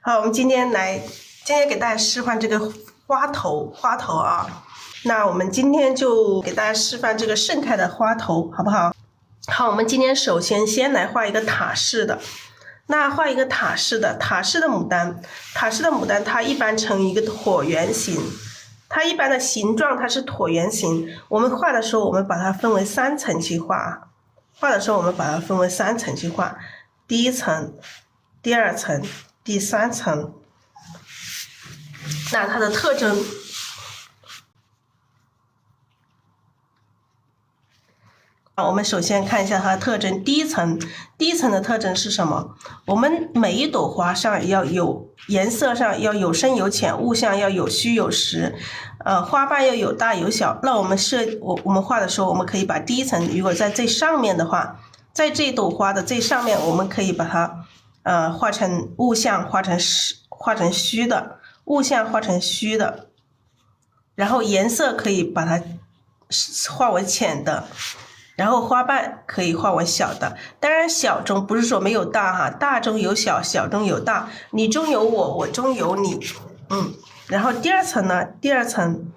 好，我们今天给大家示范这个花头啊。那我们今天就给大家示范这个盛开的花头，好不好？好，我们今天首先来画一个塔式的。那画一个塔式的牡丹，它一般呈一个椭圆形，它一般的形状它是椭圆形。我们画的时候，我们把它分为3层去画。第一层、第二层、第3层。那它的特征，我们首先看一下它的特征。第一层的特征是什么？我们每一朵花上要有颜色上要有深有浅，物象要有虚有实，花瓣要有大有小。那我们画的时候，我们可以把第一层如果在最上面的话，在这朵花的最上面，我们可以把它画成物象，画成虚的。物象画成虚的，然后颜色可以把它画为浅的，然后花瓣可以画为小的。当然小中不是说没有大哈，大中有小，小中有大，你中有我，我中有你。然后第二层呢？第二层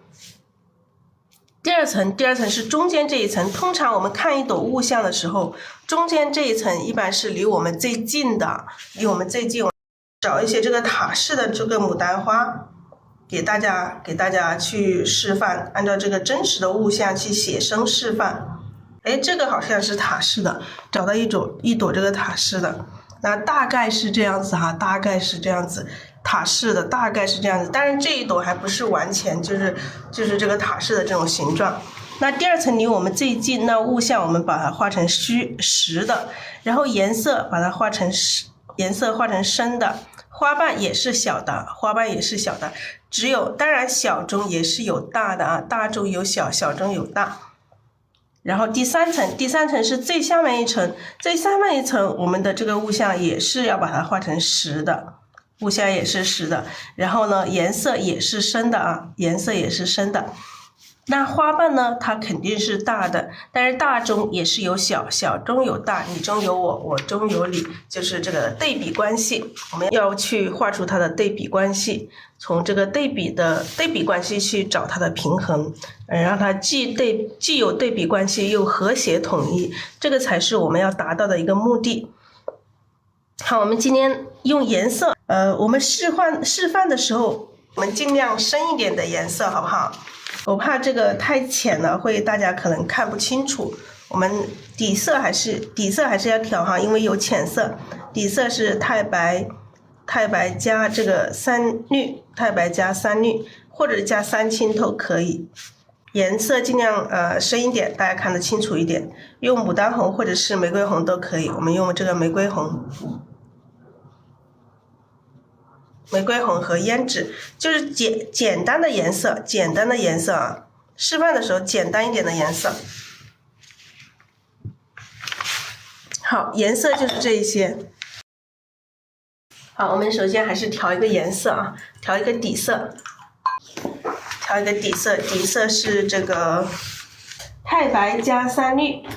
是中间这一层。通常我们看一朵物象的时候，中间这一层一般是离我们最近的，找一些这个塔式的这个牡丹花，给大家去示范，按照这个真实的物象去写生示范。这个好像是塔式的，找到一朵这个塔式的，那大概是这样子哈，塔式的大概是这样子，但是这一朵还不是完全就是这个塔式的这种形状。那第二层离我们最近，那物象我们把它画成实的，然后颜色把它画成深的，花瓣也是小的，当然小中也是有大的啊，大中有小，小中有大。然后第三层是最下面一层，我们的这个物象也是要把它画成实的，然后呢，颜色也是深的啊，那花瓣呢，它肯定是大的，但是大中也是有小，小中有大，你中有我，我中有你，就是这个对比关系。我们要去画出它的对比关系，从这个对比关系去找它的平衡，让它既有对比关系又和谐统一，这个才是我们要达到的一个目的。好，我们今天用颜色，我们示范的时候，我们尽量深一点的颜色，好不好？我怕这个太浅了，大家可能看不清楚。我们底色还是要调哈，因为有浅色。底色是太白加这个3绿，或者加3青都可以。颜色尽量深一点，大家看得清楚一点。用牡丹红或者是玫瑰红都可以，我们用这个玫瑰红和胭脂，就是简单的颜色啊。示范的时候简单一点的颜色。好，颜色就是这一些。好，我们首先还是调一个颜色啊，调一个底色。底色是这个太白加3绿。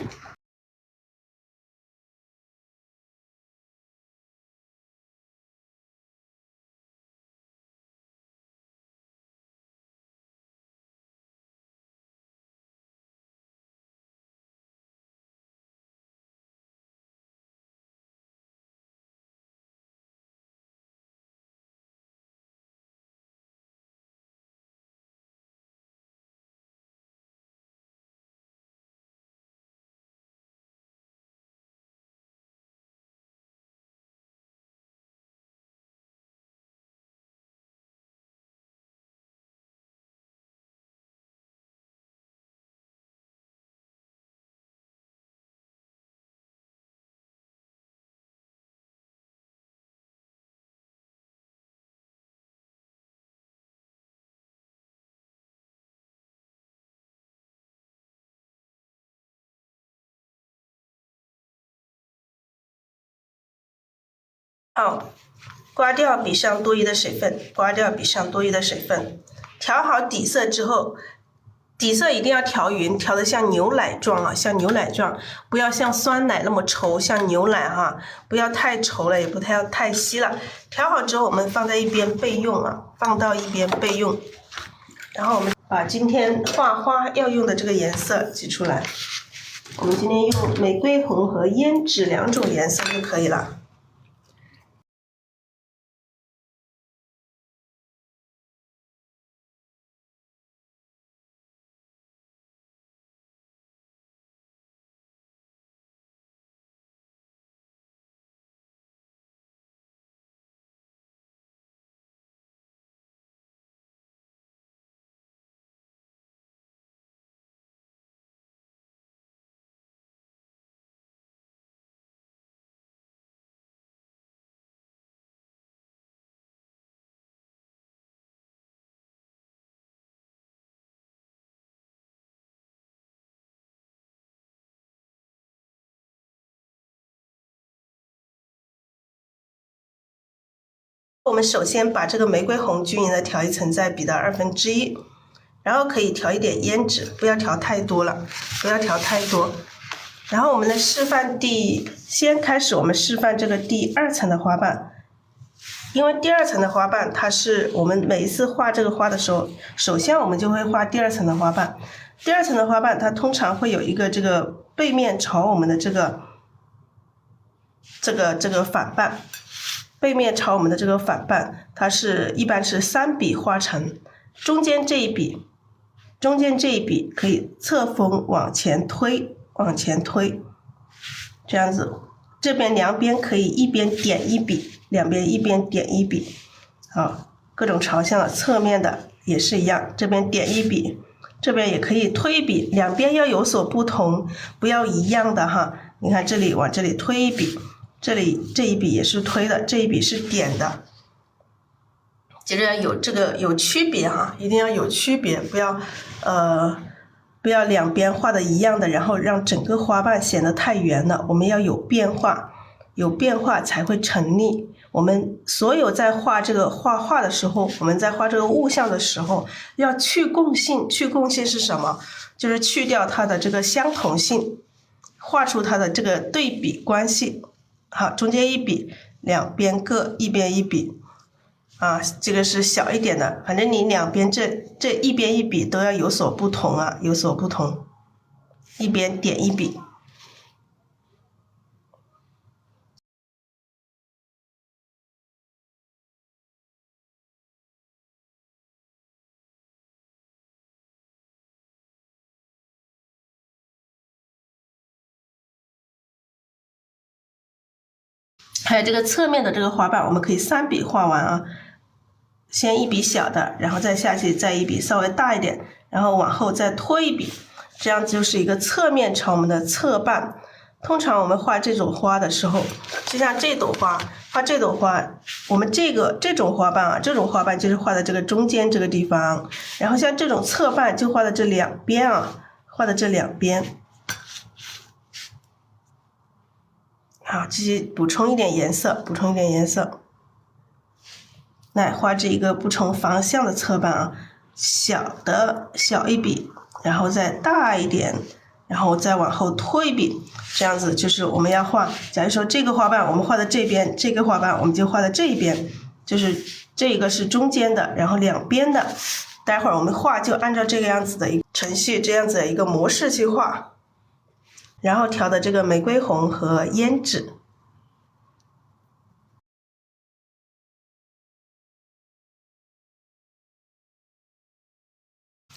好，刮掉笔上多余的水分，调好底色之后，底色一定要调匀，调的像牛奶状啊，像牛奶状，不要像酸奶那么稠，像牛奶哈，不要太稠了，也不太稀了。调好之后，我们放在一边备用啊，放到一边备用。然后我们把今天画花要用的这个颜色挤出来，我们今天用玫瑰红和胭脂2种颜色就可以了。我们首先把这个玫瑰红均匀的调一层在笔的1/2，然后可以调一点胭脂，不要调太多了，不要调太多。然后我们的先开始我们示范这个第2层的花瓣，因为第2层的花瓣它是我们每一次画这个花的时候，首先我们就会画第2层的花瓣。第2层的花瓣它通常会有一个这个背面朝我们的这个反瓣。背面朝我们的这个反瓣，它一般是3笔画成，中间这一笔可以侧锋往前推，这样子，这边两边可以一边点一笔，两边一边点一笔，好，各种朝向的，侧面的也是一样，这边点一笔，这边也可以推一笔，两边要有所不同，不要一样的哈。你看这里往这里推一笔。这里这一笔也是推的，这一笔是点的，接着有区别哈，一定要有区别，不要两边画的一样的，然后让整个花瓣显得太圆了。我们要有变化，有变化才会成立。我们所有在画这个画画的时候，我们在画这个物象的时候，要去共性。去共性是什么？就是去掉它的这个相同性，画出它的这个对比关系。好，中间一笔，两边各一边一笔，啊，这个是小一点的，反正你两边这一边一笔都要有所不同啊，有所不同，一边点一笔。还有这个侧面的这个花瓣，我们可以3笔画完啊。先一笔小的，然后再下去，再一笔稍微大一点，然后往后再推一笔，这样就是一个侧面朝我们的侧瓣。通常我们画这种花的时候，就像这朵花，画这朵花，我们这种花瓣啊，这种花瓣就是画在这个中间这个地方，然后像这种侧瓣就画在这两边啊，画在这两边。好，继续补充一点颜色，来画这一个不同方向的侧瓣啊，小一笔，然后再大一点，然后再往后推一笔，这样子就是我们要画。假如说这个花瓣我们画在这边，这个花瓣我们就画在这一边，就是这个是中间的，然后两边的。待会儿我们画就按照这个样子的一个程序，这样子的一个模式去画，然后调的这个玫瑰红和胭脂。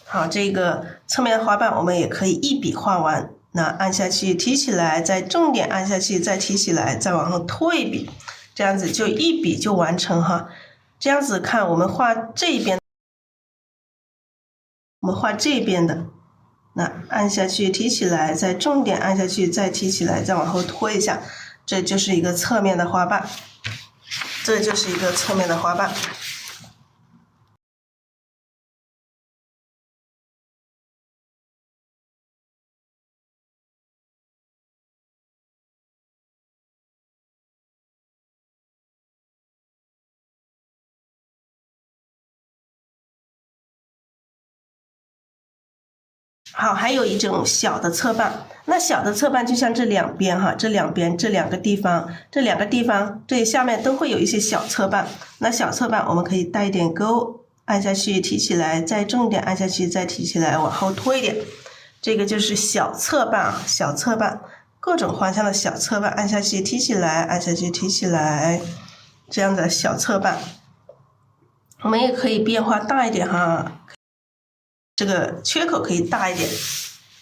好，这个侧面的花瓣我们也可以一笔画完，那按下去提起来，再重点按下去，再提起来，再往后拖一笔，这样子就一笔就完成哈。这样子看我们画这边，的，那按下去提起来，再重点按下去，再提起来，再往后拖一下，这就是一个侧面的花瓣，好，还有一种小的侧瓣，那小的侧瓣就像这两边哈，这两边这两个地方，这下面都会有一些小侧瓣。那小侧瓣我们可以带一点钩，按下去提起来，再重一点，按下去再提起来，往后拖一点。这个就是小侧瓣啊，小侧瓣，各种方向的小侧瓣，按下去提起来，按下去提起来，这样的小侧瓣。我们也可以变化大一点哈。这个缺口可以大一点，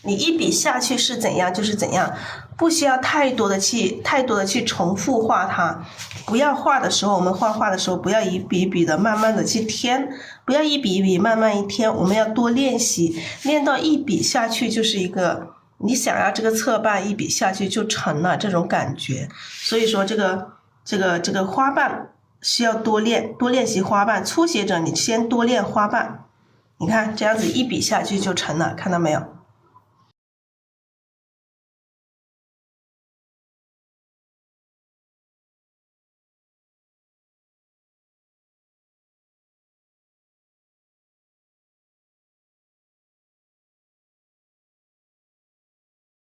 你一笔下去是怎样就是怎样，不需要太多的去重复画它。不要画的时候，我们画的时候不要一笔一笔的慢慢的去添，不要一笔一笔慢慢一添，我们要多练习，练到一笔下去就是一个你想要这个侧瓣一笔下去就成了这种感觉。所以说这个花瓣需要多练习花瓣，初学者你先多练花瓣。你看这样子一笔下去就成了，看到没有？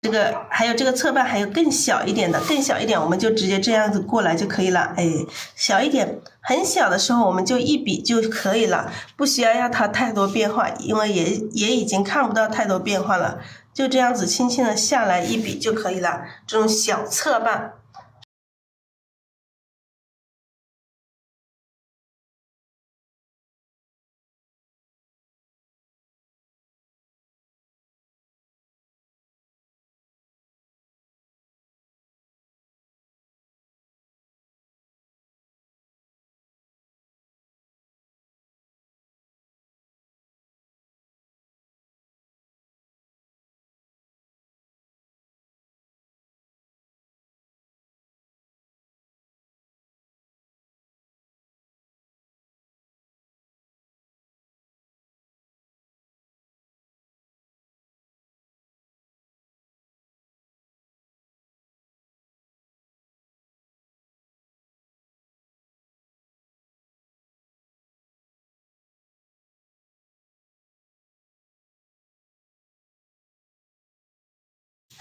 这个还有这个侧瓣还有更小一点的，我们就直接这样子过来就可以了。哎，小一点，很小的时候我们就一笔就可以了，不需要让它太多变化，因为也已经看不到太多变化了，就这样子轻轻的下来一笔就可以了。这种小侧瓣。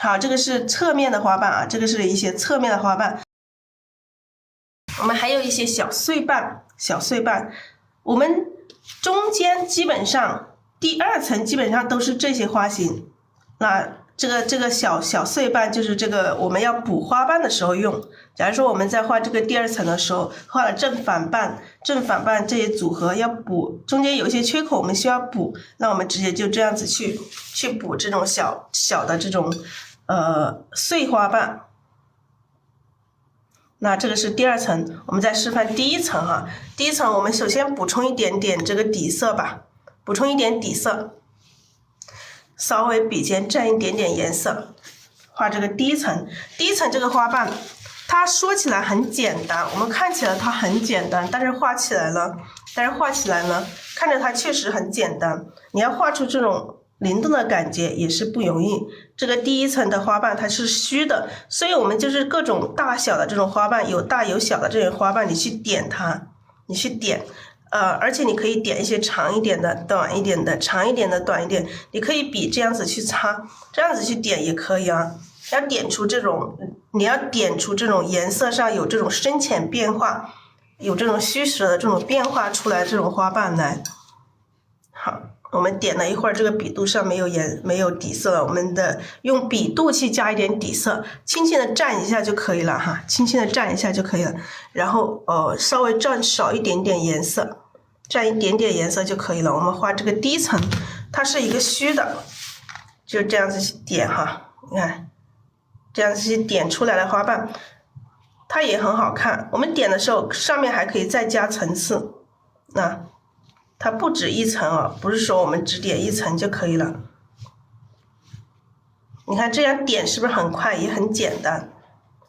好，这个是侧面的花瓣啊，这个是一些侧面的花瓣。我们还有一些小碎瓣，我们中间基本上第二层基本上都是这些花型。那这个小碎瓣就是这个我们要补花瓣的时候用。假如说我们在画这个第二层的时候，画了正反瓣这些组合要补，中间有一些缺口我们需要补，那我们直接就这样子去补这种小的这种碎花瓣。那这个是第二层，我们再示范第一层哈。第一层我们首先补充一点点这个底色吧，补充一点底色，稍微笔尖蘸一点点颜色，画这个第一层。第一层这个花瓣，它说起来很简单，我们看起来它很简单，但是画起来呢，看着它确实很简单。你要画出这种灵动的感觉也是不容易。这个第一层的花瓣它是虚的，所以我们就是各种大小的这种花瓣，有大有小的这种花瓣，你去点它，而且你可以点一些长一点的、短一点的、长一点的、短一点，你可以笔这样子去擦，这样子去点也可以啊。要点出这种，你要点出这种颜色上有这种深浅变化，有这种虚实的这种变化出来这种花瓣来。好。我们点了一会儿，这个笔肚上没有底色了，我们用笔肚去加一点底色，轻轻的蘸一下就可以了哈，轻轻的蘸一下就可以了。然后稍微蘸少一点点颜色，蘸一点点颜色就可以了。我们画这个第一层，它是一个虚的，就这样子去点哈，你看，这样子去点出来的花瓣，它也很好看。我们点的时候，上面还可以再加层次，那。它不止一层啊，不是说我们只点一层就可以了。你看这样点是不是很快也很简单？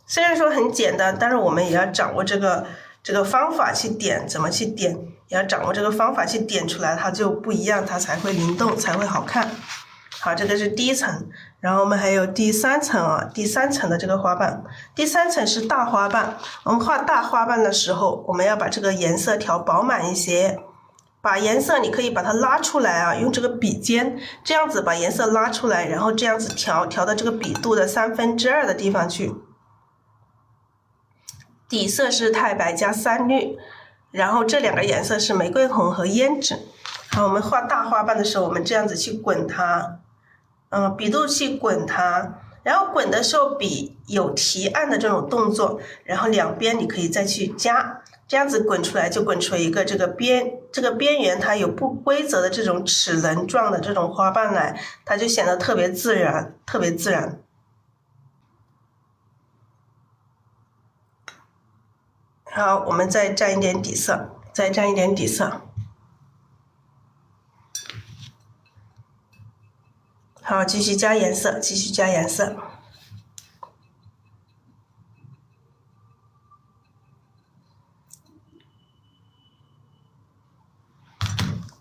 虽然说很简单，但是我们也要掌握这个方法去点，怎么去点，也要掌握这个方法去点出来，它就不一样，它才会灵动，才会好看。好，这个是第一层，然后我们还有第三层啊，第三层的这个花瓣，第三层是大花瓣。我们画大花瓣的时候，我们要把这个颜色调饱满一些。把颜色你可以把它拉出来啊，用这个笔尖这样子把颜色拉出来，然后这样子调到这个笔肚的2/3的地方去。底色是太白加3绿，然后这2个颜色是玫瑰红和胭脂。好，我们画大花瓣的时候，我们这样子去滚它，笔肚去滚它，然后滚的时候笔有提按的这种动作，然后两边你可以再去夹。这样子滚出来就滚出一个这个边缘它有不规则的这种齿轮状的这种花瓣来，它就显得特别自然，特别自然。好，我们再蘸一点底色，再蘸一点底色。好，继续加颜色，继续加颜色。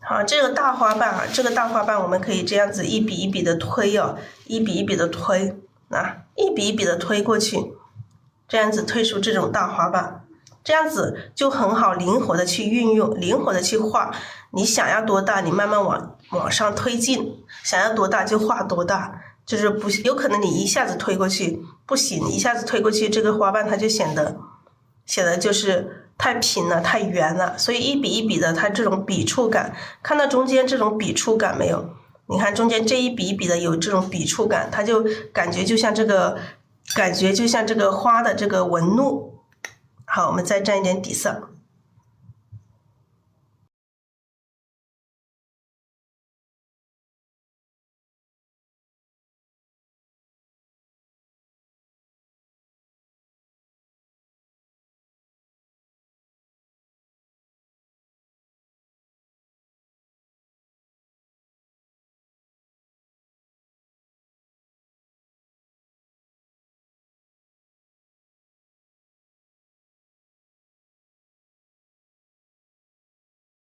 好，这个大花瓣啊，这个大花瓣我们可以这样子一笔一笔的推哦，一笔一笔的推，一笔一笔的推过去，这样子推出这种大花瓣，这样子就很好灵活的去运用，灵活的去画。你想要多大，你慢慢往上推进，想要多大就画多大，就是不有可能你一下子推过去不行，一下子推过去这个花瓣它就显得就是太平了，太圆了，所以一笔一笔的，它这种笔触感，看到中间这种笔触感没有？你看中间这一笔一笔的有这种笔触感，它就感觉就像这个花的这个纹路。好，我们再蘸一点底色。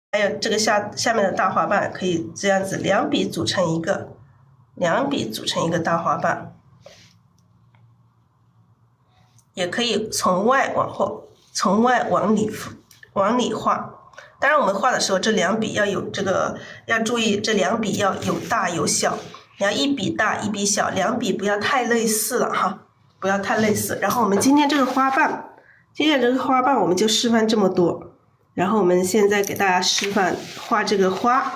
还有这个下面的大花瓣可以这样子2笔组成一个大花瓣，也可以从外往里画。当然我们画的时候这2笔要注意，这2笔要有大有小，你要一笔大一笔小，2笔不要太类似了哈，不要太类似。然后我们今天这个花瓣我们就示范这么多。然后我们现在给大家示范画这个花。